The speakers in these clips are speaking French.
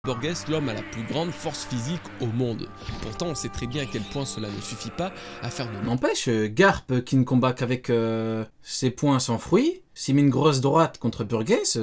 Burgess, l'homme à la plus grande force physique au monde. Pourtant, on sait très bien à quel point cela ne suffit pas à faire de... N'empêche, Garp qui ne combat qu'avec ses poings sans fruits, s'il met une grosse droite contre Burgess,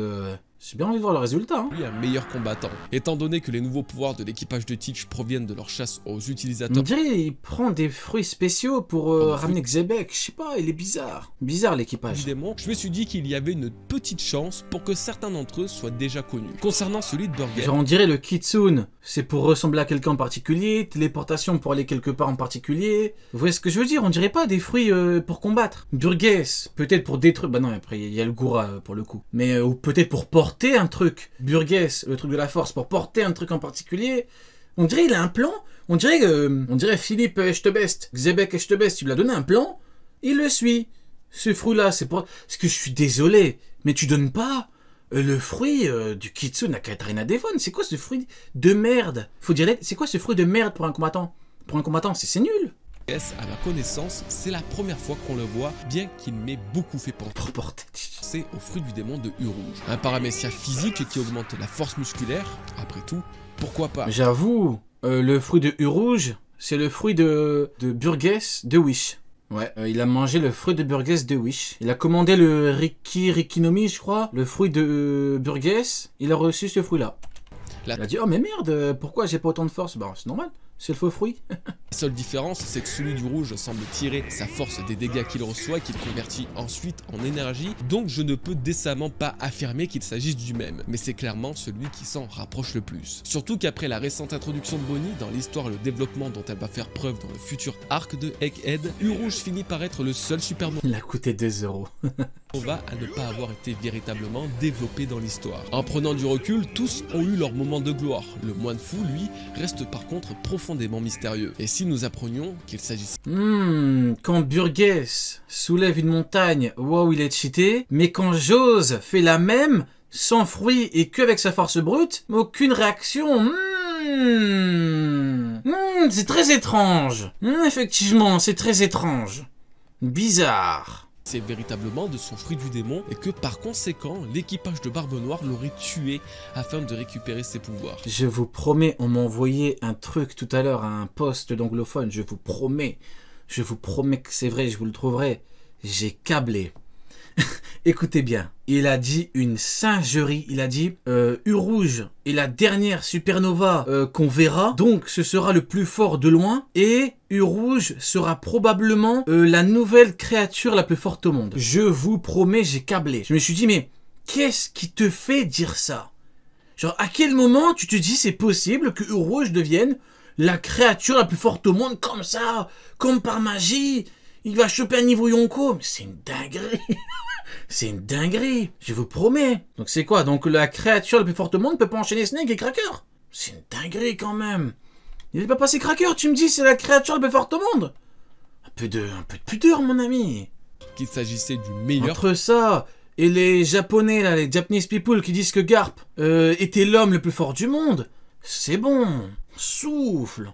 j'ai bien envie de voir le résultat. Hein. Lui, un meilleur combattant. Étant donné que les nouveaux pouvoirs de l'équipage de Teach proviennent de leur chasse aux utilisateurs... On dirait qu'il prend des fruits spéciaux pour ramener Xebec. Je sais pas, il est bizarre. Bizarre l'équipage. Évidemment, je me suis dit qu'il y avait une petite chance pour que certains d'entre eux soient déjà connus. Concernant celui de Burgess... Genre on dirait le Kitsune, c'est pour ressembler à quelqu'un en particulier, téléportation pour aller quelque part en particulier. Vous voyez ce que je veux dire? On dirait pas des fruits pour combattre. Burgess, peut-être pour détruire... Bah non, après il y a le Goura pour le coup. Mais ou peut-être pour porter un truc. Burgess, le truc de la force, pour porter un truc en particulier. On dirait il a un plan. On dirait Philippe Echtebest, Xebec Echtebest, tu lui as donné un plan, il le suit. Ce fruit-là, c'est pour... Parce que je suis désolé, mais tu donnes pas le fruit du Kitsune à Katarina Devon. C'est quoi ce fruit de merde? Faut dire, c'est quoi ce fruit de merde pour un combattant? Pour un combattant, c'est nul. À ma connaissance, c'est la première fois qu'on le voit, bien qu'il m'ait beaucoup fait penser au fruit du démon de Urouge. Un paramécia physique qui augmente la force musculaire, après tout, pourquoi pas? J'avoue, le fruit de Urouge, c'est le fruit de Burgess de Wish. Ouais, il a mangé le fruit de Burgess de Wish. Il a commandé le Rikinomi, je crois, le fruit de Burgess. Il a reçu ce fruit-là. Il a dit, oh mais merde, pourquoi j'ai pas autant de force? Bah c'est normal. C'est le faux fruit. La seule différence, c'est que celui du rouge semble tirer sa force des dégâts qu'il reçoit, qu'il convertit ensuite en énergie, donc je ne peux décemment pas affirmer qu'il s'agisse du même, mais c'est clairement celui qui s'en rapproche le plus. Surtout qu'après la récente introduction de Bonnie dans l'histoire et le développement dont elle va faire preuve dans le futur arc de Egghead, Urouge finit par être le seul super Il a coûté 2 €. Nova à ne pas avoir été véritablement développé dans l'histoire. En prenant du recul, tous ont eu leur moment de gloire. Le moine fou, lui, reste par contre profondément mystérieux. Et si nous apprenions qu'il s'agissait... Quand Burgess soulève une montagne, wow, il est cheaté. Mais quand Jose fait la même, sans fruit et qu'avec sa force brute, aucune réaction. C'est très étrange. Effectivement, c'est très étrange. Bizarre. C'est véritablement de son fruit du démon et que par conséquent, l'équipage de Barbe Noire l'aurait tué afin de récupérer ses pouvoirs. Je vous promets, on m'a envoyé un truc tout à l'heure à un poste d'anglophone, je vous promets que c'est vrai, je vous le trouverai. J'ai câblé. Écoutez bien, il a dit une singerie, il a dit Urouge est la dernière supernova qu'on verra, donc ce sera le plus fort de loin, et Urouge sera probablement la nouvelle créature la plus forte au monde. Je vous promets, j'ai câblé. Je me suis dit, mais qu'est-ce qui te fait dire ça? Genre, à quel moment tu te dis c'est possible que Urouge devienne la créature la plus forte au monde comme ça, comme par magie? Il va choper un niveau Yonko, mais c'est une dinguerie. C'est une dinguerie, je vous promets. Donc c'est quoi? Donc la créature la plus forte au monde peut pas enchaîner Snake et Cracker? C'est une dinguerie quand même. Il n'est pas passé Cracker, tu me dis c'est la créature la plus forte au monde? Un peu de pudeur mon ami. Qu'il s'agissait du meilleur... Entre ça et les japonais là, les Japanese people qui disent que Garp était l'homme le plus fort du monde, c'est bon, souffle.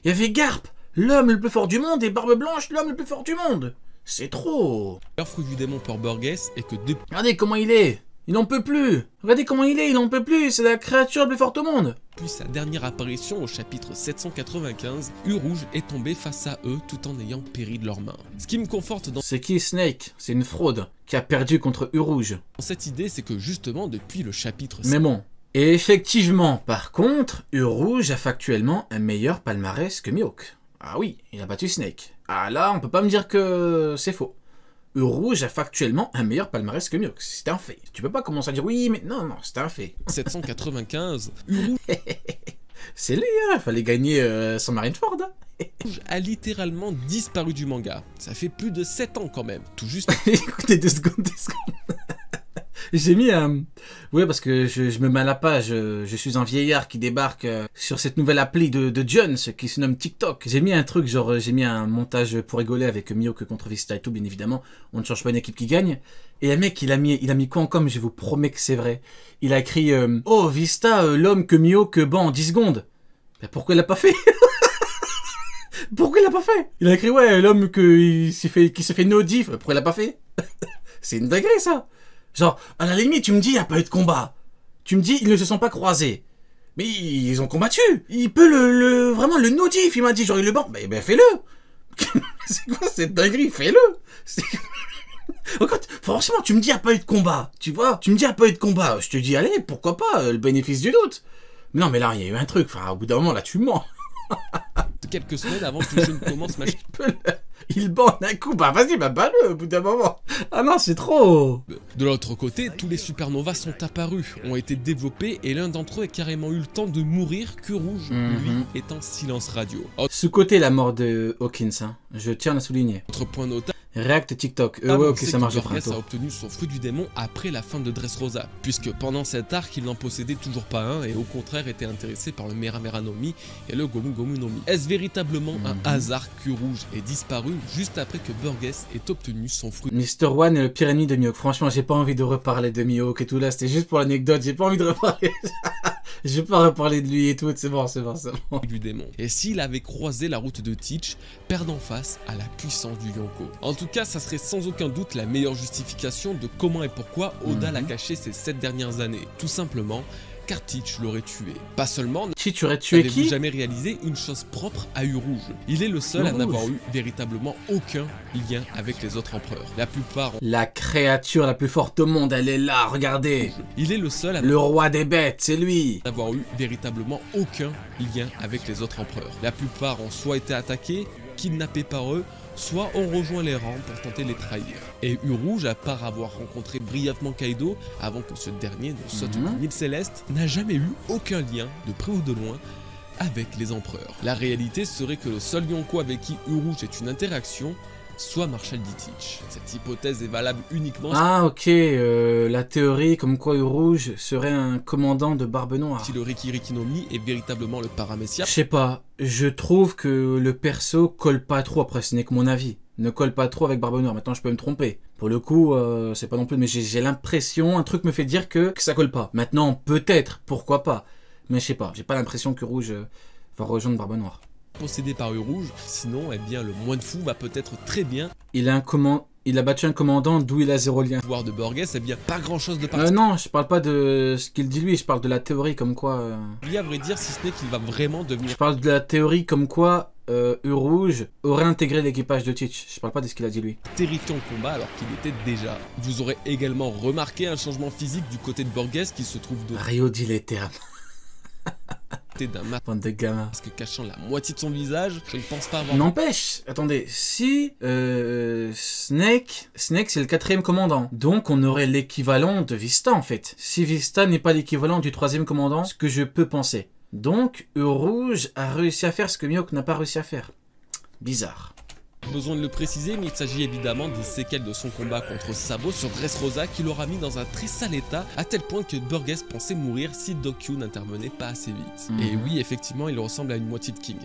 Il y avait Garp, l'homme le plus fort du monde, et Barbe Blanche, l'homme le plus fort du monde. C'est trop. Le fruit du démon pour Burgess est que depuis... Regardez comment il est. Il n'en peut plus. Regardez comment il est, il n'en peut plus. C'est la créature la plus forte au monde. Depuis sa dernière apparition au chapitre 795, Urouge est tombé face à eux tout en ayant péri de leurs mains. Ce qui me conforte dans... C'est qui Snake? C'est une fraude qui a perdu contre Urouge. Cette idée, c'est que justement depuis le chapitre... Mais bon. Et effectivement, par contre, Urouge a factuellement un meilleur palmarès que Mihawk. Ah oui, il a battu Snake. Ah là, on peut pas me dire que c'est faux. Urouge a factuellement un meilleur palmarès que Mihawk. C'est un fait. Tu peux pas commencer à dire oui, mais non, c'est un fait. 795, Urouge... C'est lui, hein, fallait gagner son Marineford. a littéralement disparu du manga. Ça fait plus de 7 ans quand même. Tout juste... Écoutez, 2 secondes. J'ai mis un... Oui, parce que je me mets à la page. Je suis un vieillard qui débarque sur cette nouvelle appli de Jones qui se nomme TikTok. J'ai mis un truc, genre j'ai mis un montage pour rigoler avec Mihawk contre Vista et tout, bien évidemment. On ne change pas une équipe qui gagne. Et le mec, il a mis quoi en com? Je vous promets que c'est vrai. Il a écrit oh, Vista, l'homme que Mihawk bat en 10 secondes. Mais pourquoi il l'a pas fait? Pourquoi il l'a pas fait? Il a écrit ouais, l'homme qui se fait no diff. Pourquoi il l'a pas fait? C'est une dinguerie ça. Genre, à la limite, tu me dis, il n'y a pas eu de combat. Tu me dis, ils ne se sont pas croisés. Mais ils ont combattu. Il peut vraiment le notif. Il m'a dit, genre, il le ban. Ben fais-le. C'est quoi cette dinguerie? Fais-le. Franchement, tu me dis, il n'y a pas eu de combat. Tu vois? Tu me dis, il n'y a pas eu de combat. Je te dis, allez, pourquoi pas, le bénéfice du doute. Mais non, mais là, il y a eu un truc. Enfin, au bout d'un moment, là, tu mens. Quelques semaines avant que le jeu ne commence, il bande un coup, bah vas-y, bah bats-le au bout d'un moment. Ah non, c'est trop. De l'autre côté, tous les supernovas sont apparus, ont été développés et l'un d'entre eux a carrément eu le temps de mourir que Rouge, lui, est en silence radio. Ce côté, la mort de Hawkins, hein, je tiens à le souligner. Autre point notable. React TikTok. Ouais, ok, ça marche. Burgess a obtenu son fruit du démon après la fin de Dressrosa, puisque pendant cet arc, il n'en possédait toujours pas un et au contraire était intéressé par le Mera Mera no Mi et le Gomu Gomu no Mi. Est-ce véritablement un hasard que Rouge ait disparu juste après que Burgess ait obtenu son fruit? Mr. One est le pire ennemi de Mihawk. Franchement, j'ai pas envie de reparler de Mihawk et tout là, c'était juste pour l'anecdote, j'ai pas envie de reparler. Je vais pas reparler de lui et tout, c'est bon. Du démon. Et s'il avait croisé la route de Teach, perdant face à la puissance du Yonko. En tout cas, ça serait sans aucun doute la meilleure justification de comment et pourquoi Oda l'a caché ces 7 dernières années. Tout simplement, car Teach l'aurait tué. Pas seulement, Teach aurait tué qui? jamais réalisé une chose propre à Rouge. Il est le seul à n'avoir eu véritablement aucun lien avec les autres empereurs. La plupart ont... La créature la plus forte au monde, elle est là, regardez. Il est le seul à... Le roi des bêtes, c'est lui. N'avoir eu véritablement aucun lien avec les autres empereurs. La plupart ont soit été attaqués, kidnappés par eux, soit ont rejoint les rangs pour tenter de les trahir. Et Rouge, à part avoir rencontré brièvement Kaido avant que ce dernier ne saute du Nil Céleste, n'a jamais eu aucun lien, de près ou de loin, avec les empereurs. La réalité serait que le seul Yonko avec qui Rouge ait une interaction soit Marshall D. Teach. Cette hypothèse est valable uniquement... Ah ok, la théorie comme quoi Rouge serait un commandant de Barbe Noire. Si le Rikiriki no Mi est véritablement le Paramecia... Je sais pas, je trouve que le perso colle pas trop, après ce n'est que mon avis, ne colle pas trop avec Barbe Noire. Maintenant je peux me tromper. Pour le coup, c'est pas non plus, mais j'ai l'impression, un truc me fait dire que ça colle pas. Maintenant peut-être, pourquoi pas, mais je sais pas, j'ai pas l'impression que Rouge va rejoindre Barbe Noire. Possédé par Rouge, sinon, eh bien, le moins de fou va peut-être très bien. Il a battu un commandant d'où il a zéro lien. Le pouvoir de Burgess, eh bien, pas grand chose de particulier. Non, je parle pas de ce qu'il dit lui, je parle de la théorie comme quoi... Il y a à vrai dire, si ce n'est qu'il va vraiment devenir... Je parle de la théorie comme quoi Rouge aurait intégré l'équipage de Teach. Je parle pas de ce qu'il a dit lui. Terrifiant combat alors qu'il était déjà. Vous aurez également remarqué un changement physique du côté de Burgess qui se trouve de... Rio dit les termes. d'un bande de gamins. Parce que cachant la moitié de son visage, je ne pense pas avoir... N'empêche, attendez, si Snake c'est le 4e commandant, donc on aurait l'équivalent de Vista en fait. Si Vista n'est pas l'équivalent du 3e commandant, ce que je peux penser. Donc, Rouge a réussi à faire ce que Mihawk n'a pas réussi à faire. Bizarre. Besoin de le préciser, mais il s'agit évidemment des séquelles de son combat contre Sabo sur Dressrosa qui l'aura mis dans un très sale état, à tel point que Burgess pensait mourir si Dokkyu n'intervenait pas assez vite. Et oui, effectivement, il ressemble à une moitié de King.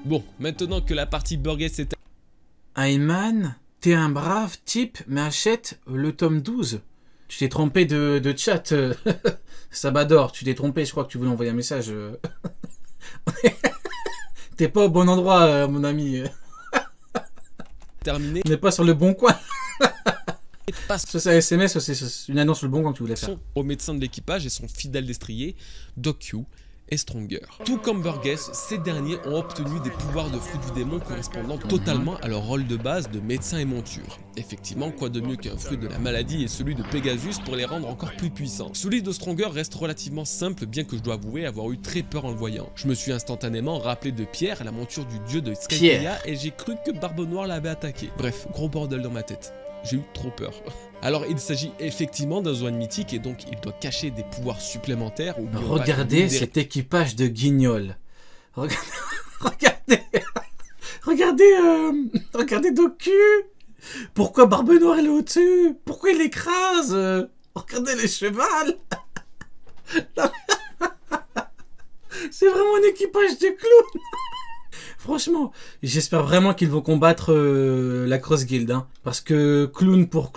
Bon, maintenant que la partie Burgess est... Ayman, t'es un brave type, mais achète le tome 12. Tu t'es trompé de chat. Sabador, tu t'es trompé, je crois que tu voulais envoyer un message. T'es pas au bon endroit, mon ami. Terminé. On n'est pas sur le bon coin. Ça c'est un SMS, c'est une annonce sur le bon coin que tu voulais faire. Au médecin de l'équipage et son fidèle destrier, Dokkyu et Stronger. Tout comme Burgess, ces derniers ont obtenu des pouvoirs de fruit du démon correspondant totalement à leur rôle de base de médecin et monture. Effectivement, quoi de mieux qu'un fruit de la maladie et celui de Pegasus pour les rendre encore plus puissants. Celui de Stronger reste relativement simple, bien que je dois avouer avoir eu très peur en le voyant. Je me suis instantanément rappelé de Pierre, la monture du dieu de Skypiea, et j'ai cru que Barbe Noire l'avait attaqué. Bref, gros bordel dans ma tête. J'ai eu trop peur. Alors il s'agit effectivement d'un Zoan mythique et donc il doit cacher des pouvoirs supplémentaires. Regardez cet équipage de guignols. Regardez Dokkyu. Pourquoi Barbe Noire elle est au-dessus? Pourquoi il écrase? Regardez les chevals. C'est vraiment un équipage de clowns. Franchement, j'espère vraiment qu'ils vont combattre la Cross Guild, hein, parce que clown, pour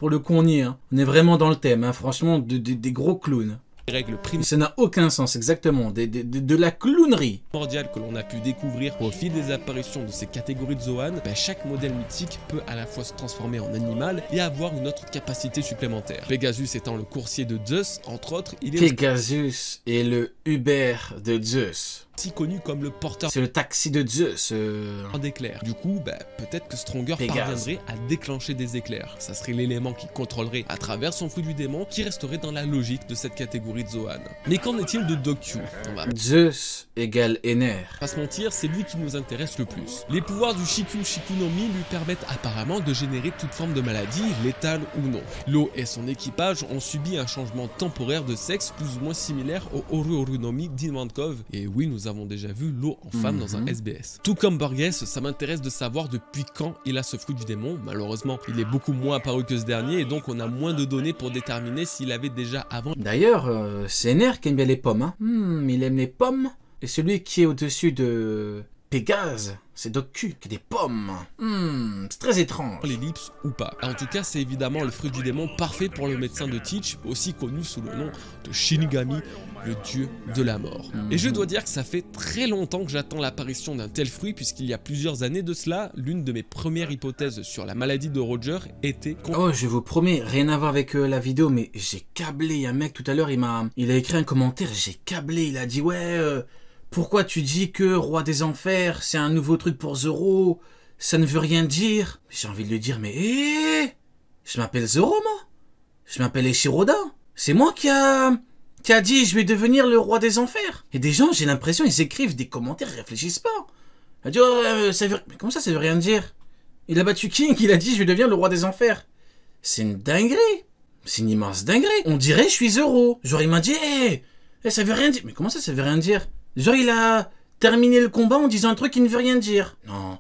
le coup, on y est. Hein. On est vraiment dans le thème, hein, franchement, des gros clowns. règles Ça n'a aucun sens, exactement. De la clownerie. primordiales que l'on a pu découvrir au fil des apparitions de ces catégories de Zoan, chaque modèle mythique peut à la fois se transformer en animal et avoir une autre capacité supplémentaire. Pegasus étant le coursier de Zeus, entre autres, il est Pegasus est le Uber de Zeus. aussi connu comme le porteur C'est le taxi de Zeus. d'éclairs. Du coup, peut-être que Stronger Pégase. parviendrait à déclencher des éclairs. Ça serait l'élément qui contrôlerait à travers son fruit du démon qui resterait dans la logique de cette catégorie de Zoan. Mais qu'en est-il de Dokyu? On va Zeus égale Ener. pas se mentir, c'est lui qui nous intéresse le plus. Les pouvoirs du Shiku Shikunomi lui permettent apparemment de générer toute forme de maladie, létale ou non. Lo et son équipage ont subi un changement temporaire de sexe plus ou moins similaire au Oru Orunomi d'Ivankov. Et oui, nous avons déjà vu Lo en femme dans un SBS. Tout comme Borges, ça m'intéresse de savoir depuis quand il a ce fruit du démon. Malheureusement, il est beaucoup moins apparu que ce dernier et donc on a moins de données pour déterminer s'il avait déjà avant. D'ailleurs, c'est Ener qui aime bien les pommes. Hein. Il aime les pommes. Et celui qui est au-dessus de Pégase, c'est Dokyu, qui a des pommes. C'est très étrange. L'ellipse ou pas. En tout cas, c'est évidemment le fruit du démon parfait pour le médecin de Teach, aussi connu sous le nom de Shinigami, le dieu de la mort. Et je dois dire que ça fait très longtemps que j'attends l'apparition d'un tel fruit, puisqu'il y a plusieurs années de cela, l'une de mes premières hypothèses sur la maladie de Roger était... Oh, je vous promets, rien à voir avec la vidéo, mais j'ai câblé. Il y a un mec tout à l'heure, il a écrit un commentaire, j'ai câblé, il a dit ouais... Pourquoi tu dis que Roi des Enfers, c'est un nouveau truc pour Zoro? Ça ne veut rien dire. J'ai envie de lui dire, mais je m'appelle Zoro, moi. Je m'appelle Eshiroda. C'est moi qui a dit, je vais devenir le Roi des Enfers. Et des gens, j'ai l'impression, ils écrivent des commentaires, ils réfléchissent pas. Ils disent, mais comment ça veut rien dire? Il a battu King, il a dit, je vais devenir le Roi des Enfers. C'est une dinguerie. C'est une immense dinguerie. On dirait, je suis Zoro. Genre, il m'a dit, ça veut rien dire. Mais comment ça veut rien dire? Genre, il a terminé le combat en disant un truc qui ne veut rien dire. Non,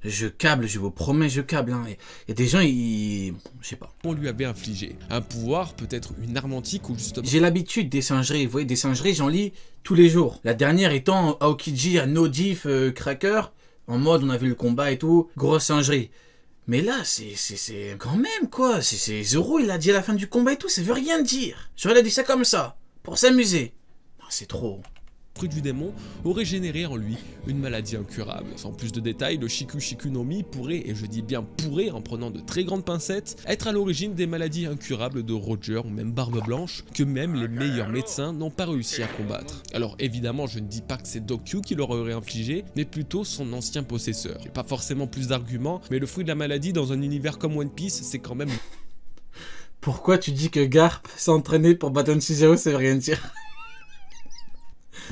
je câble, je vous promets, je câble. Hein. Il y a des gens, je sais pas. On lui avait infligé un pouvoir, peut-être une arme antique ou justement... J'ai l'habitude des singeries. Vous voyez, des singeries, j'en lis tous les jours. La dernière étant Aokiji à No Diff Cracker. En mode, on a vu le combat et tout. Grosse singerie. Mais là, c'est quand même, quoi. C'est Zoro, il a dit à la fin du combat et tout, ça veut rien dire. Genre, il a dit ça comme ça, pour s'amuser. Non, c'est trop... fruit du démon aurait généré en lui une maladie incurable. Sans plus de détails, le Shiku Shikunomi pourrait, et je dis bien pourrait en prenant de très grandes pincettes, être à l'origine des maladies incurables de Roger ou même Barbe Blanche que même les meilleurs médecins n'ont pas réussi à combattre. Alors évidemment, je ne dis pas que c'est Dokyu qui leur aurait infligé, mais plutôt son ancien possesseur. J'ai pas forcément plus d'arguments, mais le fruit de la maladie dans un univers comme One Piece, c'est quand même... Pourquoi tu dis que Garp s'entraînait pour Baton Shizao, ça veut rien dire?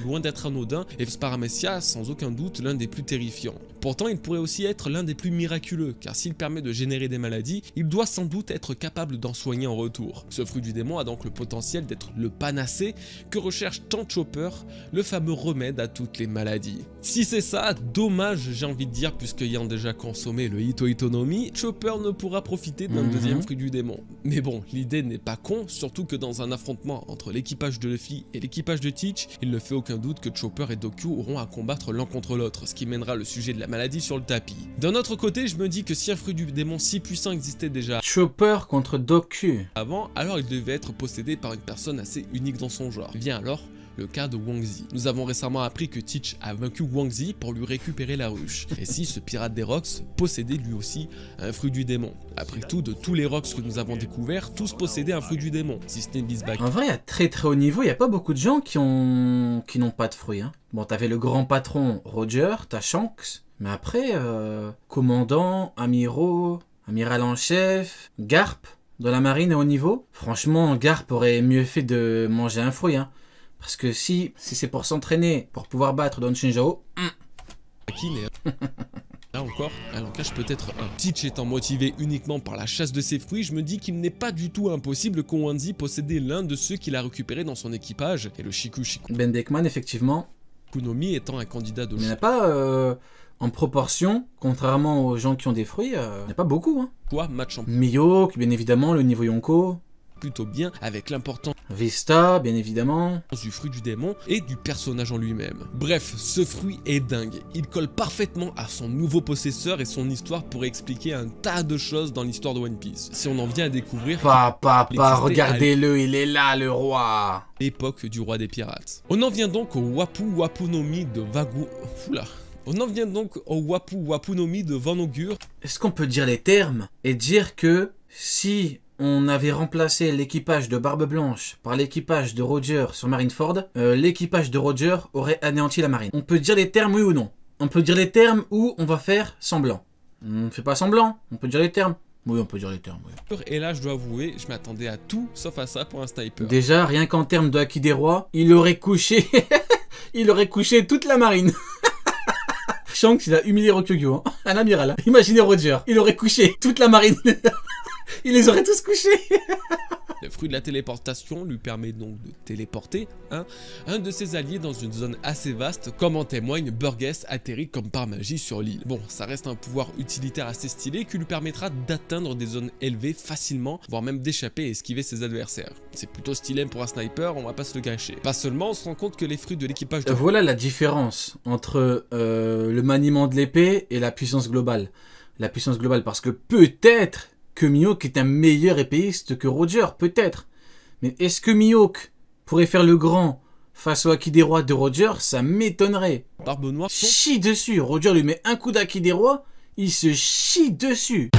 Loin d'être anodin, et Paramecia sans aucun doute l'un des plus terrifiants. Pourtant, il pourrait aussi être l'un des plus miraculeux, car s'il permet de générer des maladies, il doit sans doute être capable d'en soigner en retour. Ce fruit du démon a donc le potentiel d'être le panacée que recherche tant Chopper, le fameux remède à toutes les maladies. Si c'est ça, dommage j'ai envie de dire, puisqu'ayant déjà consommé le Ito Itonomi, Chopper ne pourra profiter d'un deuxième fruit du démon. Mais bon, l'idée n'est pas con, surtout que dans un affrontement entre l'équipage de Luffy et l'équipage de Teach, il ne fait aucun doute que Chopper et Dokyu auront à combattre l'un contre l'autre, ce qui mènera le sujet de la maladie sur le tapis. D'un autre côté, je me dis que si un fruit du démon si puissant existait déjà Chopper contre Dokyu avant, alors il devait être possédé par une personne assez unique dans son genre. Vient alors le cas de Wang Zi. Nous avons récemment appris que Teach a vaincu Wang Zi pour lui récupérer la ruche. Et si ce pirate des Rocks possédait lui aussi un fruit du démon? Après tout, de tous les Rocks que nous avons découverts, tous possédaient un fruit du démon, si ce n'est Bisbaki. En vrai, à très haut niveau, il n'y a pas beaucoup de gens qui n'ont pas de fruits. Hein. Bon, t'avais le grand patron Roger, t'as Shanks, mais après, commandant, amiral en chef, Garp, de la marine à haut niveau. Franchement, Garp aurait mieux fait de manger un fruit, hein. Parce que si c'est pour s'entraîner, pour pouvoir battre Don Shinjao... Là encore, elle en cache peut-être un. Teach étant motivé uniquement par la chasse de ses fruits, je me dis qu'il n'est pas du tout impossible qu'Owanzi possédait l'un de ceux qu'il a récupéré dans son équipage, et le Shiku Ben Beckman, effectivement. Kunomi étant un candidat de... Mais il n'y en a pas en proportion, contrairement aux gens qui ont des fruits, il n'y en a pas beaucoup. Hein. Quoi, match en... Miyok, bien évidemment, le niveau Yonko. plutôt bien avec l'importance Vista, bien évidemment. du fruit du démon et du personnage en lui-même. Bref, ce fruit est dingue. Il colle parfaitement à son nouveau possesseur et son histoire pourrait expliquer un tas de choses dans l'histoire de One Piece. Si on en vient à découvrir Papa, regardez-le, il est là, le roi. l'époque du roi des pirates. On en vient donc au Wapu Wapunomi de On en vient donc au Wapu Wapunomi de Vanaugure. Est-ce qu'on peut dire les termes et dire que si on avait remplacé l'équipage de Barbe Blanche par l'équipage de Roger sur Marineford, l'équipage de Roger aurait anéanti la marine? On peut dire les termes, oui ou non? On peut dire les termes ou on va faire semblant? On ne fait pas semblant, on peut dire les termes. Oui, on peut dire les termes, oui. Et là, je dois avouer, je m'attendais à tout sauf à ça pour un sniper. Déjà, rien qu'en termes de Haki des Rois, il aurait couché... il aurait couché toute la marine. Shanks, il a humilié Rokugyo, hein. Un amiral. Hein. Imaginez Roger, il aurait couché toute la marine. Il les aurait tous couchés. Le fruit de la téléportation lui permet donc de téléporter un de ses alliés dans une zone assez vaste, comme en témoigne Burgess atterri comme par magie sur l'île. Bon, ça reste un pouvoir utilitaire assez stylé qui lui permettra d'atteindre des zones élevées facilement, voire même d'échapper et esquiver ses adversaires. C'est plutôt stylé pour un sniper, on va pas se le cacher. Pas seulement, on se rend compte que les fruits de l'équipage de... Voilà la différence entre le maniement de l'épée et la puissance globale. La puissance globale, parce que peut-être que Mihawk est un meilleur épéiste que Roger, peut-être. Mais est-ce que Mihawk pourrait faire le grand face au Haki des Rois de Roger? Ça m'étonnerait. Barbe Noire Chie dessus. Roger lui met un coup d'Haki des Rois, il se chie dessus.